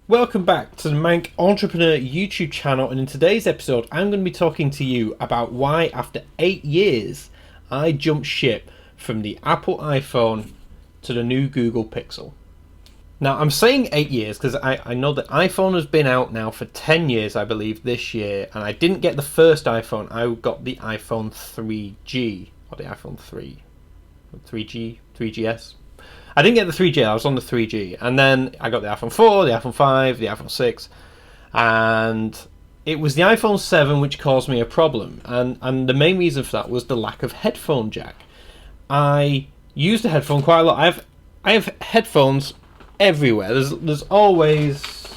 Welcome back to the Manc Entrepreneur YouTube channel, and in today's episode I'm going to be talking to you about why after 8 years I jumped ship from the Apple iPhone to the new Google Pixel. Now I'm saying 8 years because I know that iPhone has been out now for 10 years I believe this year, and I didn't get the first iPhone, I got the iPhone 3G or the iPhone 3GS. I didn't get the 3G, I was on the 3G. And then I got the iPhone 4, the iPhone 5, the iPhone 6. And it was the iPhone 7 which caused me a problem. And the main reason for that was the lack of headphone jack. I used the headphone quite a lot. I have headphones everywhere. There's always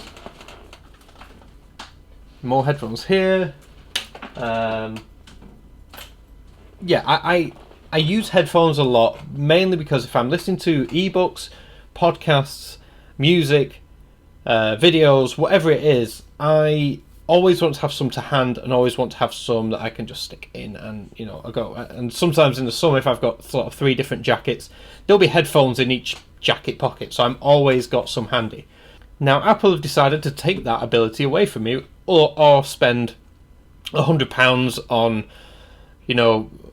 more headphones here. I use headphones a lot, mainly because if I'm listening to ebooks, podcasts, music, videos, whatever it is, I always want to have some to hand and always want to have some that I can just stick in and, I go. And sometimes in the summer, if I've got sort of 3 different jackets, there'll be headphones in each jacket pocket, so I'm always got some handy. Now, Apple have decided to take that ability away from me or spend £100 on,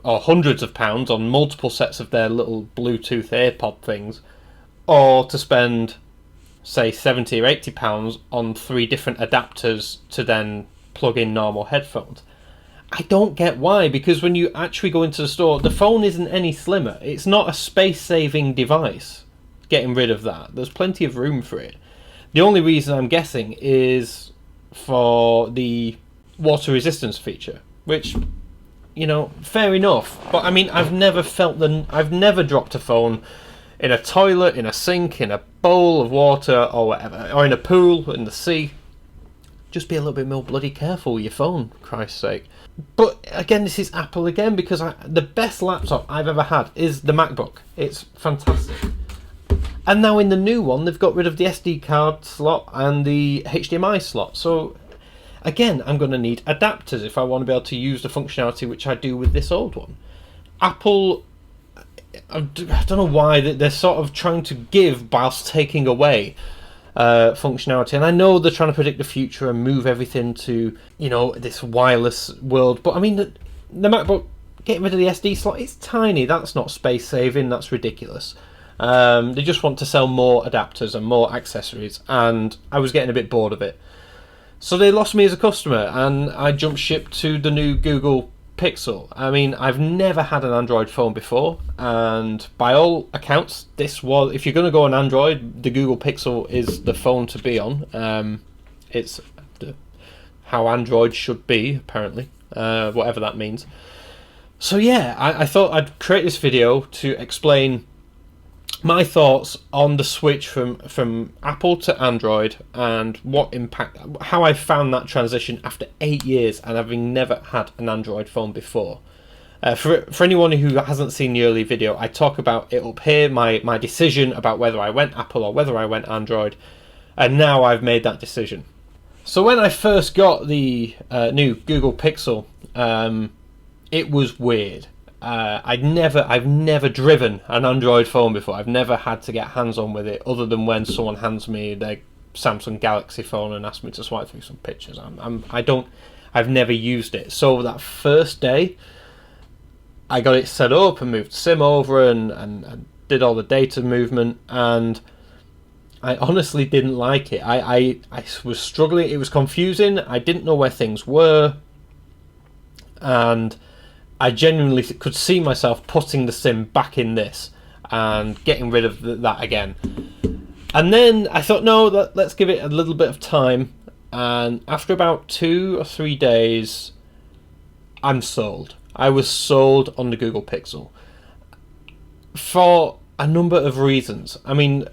or hundreds of pounds on multiple sets of their little Bluetooth AirPod things, or to spend, say, £70 or £80 on 3 different adapters to then plug in normal headphones. I don't get why, because when you actually go into the store, the phone isn't any slimmer. It's not a space-saving device. Getting rid of that. There's plenty of room for it. The only reason I'm guessing is for the water resistance feature, which, fair enough. But I mean, I've never dropped a phone in a toilet, in a sink, in a bowl of water or whatever, or in a pool, in the sea. Just be a little bit more bloody careful with your phone, for Christ's sake. But again, this is Apple again, because the best laptop I've ever had is the MacBook. It's fantastic. And now in the new one, they've got rid of the SD card slot and the HDMI slot. So again, I'm going to need adapters if I want to be able to use the functionality which I do with this old one. Apple, I don't know why they're sort of trying to give whilst taking away functionality. And I know they're trying to predict the future and move everything to, this wireless world. But I mean, the MacBook, getting rid of the SD slot, it's tiny. That's not space saving. That's ridiculous. They just want to sell more adapters and more accessories. And I was getting a bit bored of it. So they lost me as a customer, and I jumped ship to the new Google Pixel. I mean, I've never had an Android phone before, and by all accounts, if you're going to go on Android, the Google Pixel is the phone to be on. It's how Android should be, apparently, whatever that means. So yeah, I thought I'd create this video to explain my thoughts on the switch from Apple to Android and what impact, how I found that transition after 8 years and having never had an Android phone before. For anyone who hasn't seen the early video, I talk about it up here, my decision about whether I went Apple or whether I went Android, and now I've made that decision. So when I first got the new Google Pixel, it was weird. I've never driven an Android phone before. I've never had to get hands-on with it, other than when someone hands me their Samsung Galaxy phone and asks me to swipe through some pictures. I've never used it. So that first day, I got it set up and moved SIM over and did all the data movement, and I honestly didn't like it. I was struggling. It was confusing. I didn't know where things were, and I genuinely could see myself putting the SIM back in this and getting rid of that again. And then I thought, no, let's give it a little bit of time. And after about 2 or 3 days, I'm sold. I was sold on the Google Pixel for a number of reasons. I mean,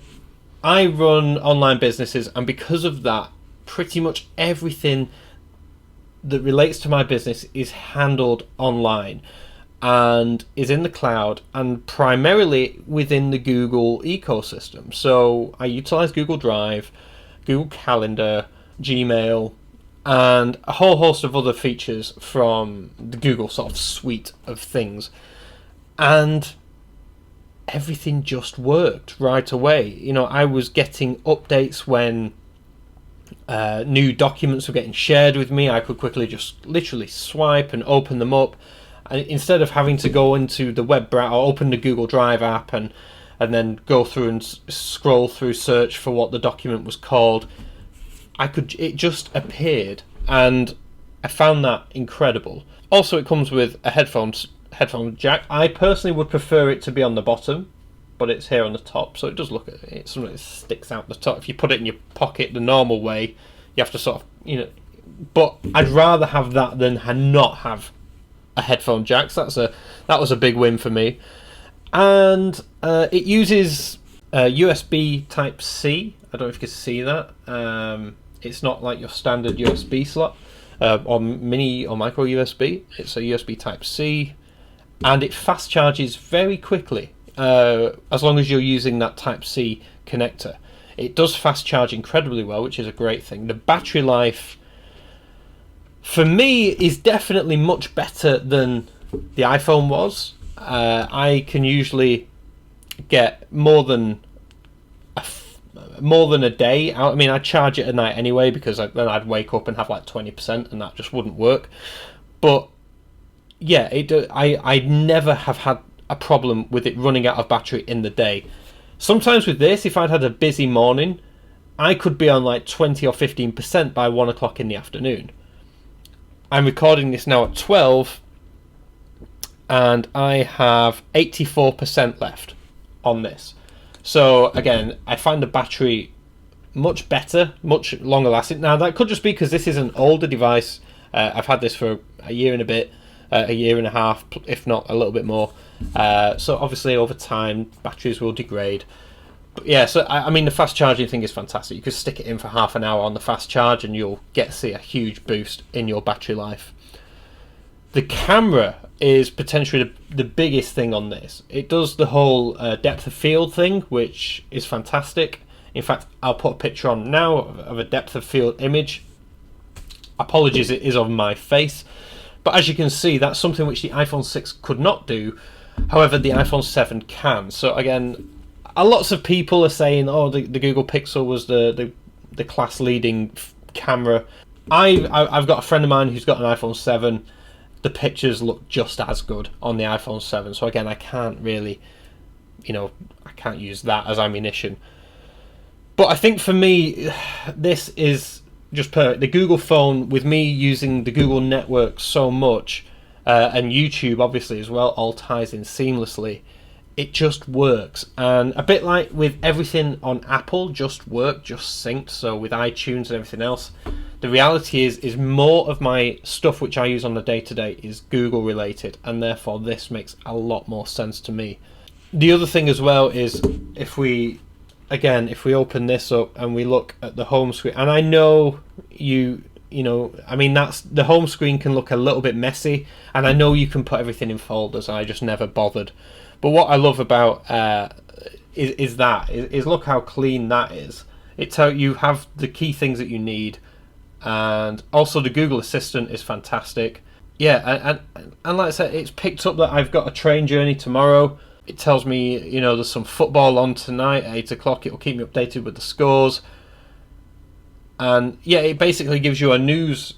I run online businesses, and because of that, pretty much everything that relates to my business is handled online and is in the cloud and primarily within the Google ecosystem. So I utilize Google Drive, Google Calendar, Gmail, and a whole host of other features from the Google sort of suite of things. And everything just worked right away. I was getting updates when new documents were getting shared with me, I could quickly just literally swipe and open them up. And instead of having to go into the web browser or open the Google Drive app and then go through and scroll through, search for what the document was called, it just appeared, and I found that incredible. Also, it comes with a headphone jack. I personally would prefer it to be on the bottom, but it's here on the top, so it does look at it. Something that sticks out the top. If you put it in your pocket the normal way, you have to sort of, But I'd rather have that than not have a headphone jack. So that was a big win for me. And it uses USB Type C. I don't know if you can see that. It's not like your standard USB slot or mini or micro USB. It's a USB Type C, and it fast charges very quickly. As long as you're using that Type C connector, it does fast charge incredibly well, which is a great thing. The battery life, for me, is definitely much better than the iPhone was. I can usually get more than a day out. I mean, I charge it at night anyway, because then I'd wake up and have like 20%, and that just wouldn't work. But yeah, I never have had a problem with it running out of battery in the day. Sometimes with this, if I'd had a busy morning, I could be on like 20 or 15% by 1 o'clock in the afternoon. I'm recording this now at 12, and I have 84% left on this. So again, I find the battery much better, much longer lasting. Now that could just be because this is an older device. I've had this for a year and a bit, a year and a half, if not a little bit more. So obviously over time batteries will degrade. But yeah, so I mean the fast charging thing is fantastic. You could stick it in for half an hour on the fast charge and you'll get to see a huge boost in your battery life. The camera is potentially the biggest thing on this. It does the whole depth of field thing, which is fantastic. In fact, I'll put a picture on now of a depth of field image. Apologies, it is of my face. But as you can see, that's something which the iPhone 6 could not do. However, the iPhone 7 can. So again, lots of people are saying, oh, the Google Pixel was the class leading camera. I've got a friend of mine who's got an iPhone 7. The pictures look just as good on the iPhone 7. So again, I can't really, I can't use that as ammunition. But I think for me, this is just perfect. The Google phone, with me using the Google network so much, and YouTube obviously as well, all ties in seamlessly. It just works. And a bit like with everything on Apple, just synced. So with iTunes and everything else, the reality is more of my stuff which I use on the day-to-day is Google related, and therefore this makes a lot more sense to me. The other thing as well is if we open this up and we look at the home screen, and I know that's the home screen can look a little bit messy, and I know you can put everything in folders, and I just never bothered. But what I love about is look how clean that is. It's how you have the key things that you need, and also the Google Assistant is fantastic. Yeah, and like I said, it's picked up that I've got a train journey tomorrow. It tells me, there's some football on tonight at 8 o'clock. It will keep me updated with the scores. And yeah, it basically gives you a news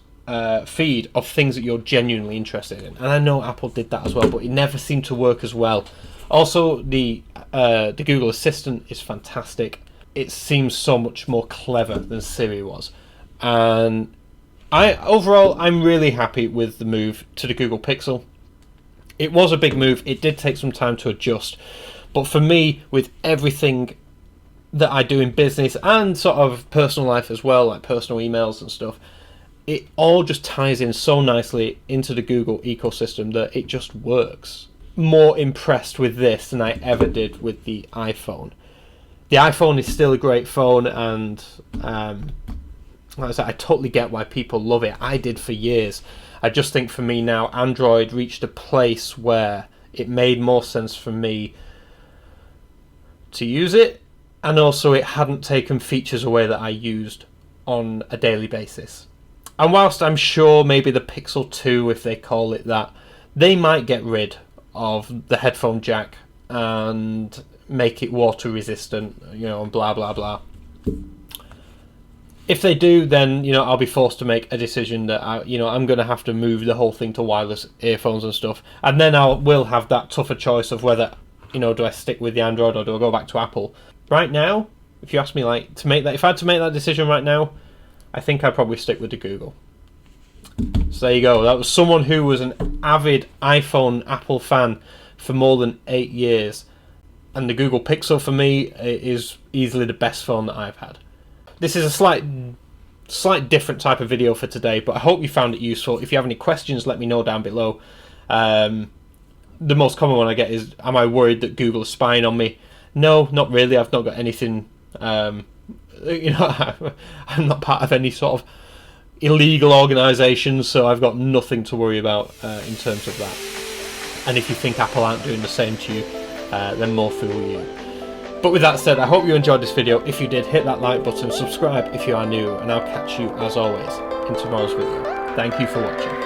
feed of things that you're genuinely interested in. And I know Apple did that as well, but it never seemed to work as well. Also, the Google Assistant is fantastic. It seems so much more clever than Siri was. And I'm really happy with the move to the Google Pixel. It was a big move. It did take some time to adjust. But for me, with everything that I do in business and sort of personal life as well, like personal emails and stuff, it all just ties in so nicely into the Google ecosystem that it just works. More impressed with this than I ever did with the iPhone. The iPhone is still a great phone, and like I said, I totally get why people love it. I did for years. I just think for me now, Android reached a place where it made more sense for me to use it, and also it hadn't taken features away that I used on a daily basis. And whilst I'm sure maybe the Pixel 2, if they call it that, they might get rid of the headphone jack and make it water resistant, and blah blah blah. If they do, then I'll be forced to make a decision that I'm going to have to move the whole thing to wireless earphones and stuff, and then I will have that tougher choice of whether do I stick with the Android or do I go back to Apple. Right now, if you ask me if I had to make that decision right now, I think I'd probably stick with the Google. So there you go. That was someone who was an avid iPhone Apple fan for more than 8 years, and the Google Pixel for me is easily the best phone that I've had. This is a slight different type of video for today, but I hope you found it useful. If you have any questions, let me know down below. The most common one I get is, am I worried that Google is spying on me? No, not really. I've not got anything, I'm not part of any sort of illegal organisations, so I've got nothing to worry about in terms of that. And if you think Apple aren't doing the same to you, then more fool you. But with that said, I hope you enjoyed this video. If you did, hit that like button, subscribe if you are new, and I'll catch you, as always, in tomorrow's video. Thank you for watching.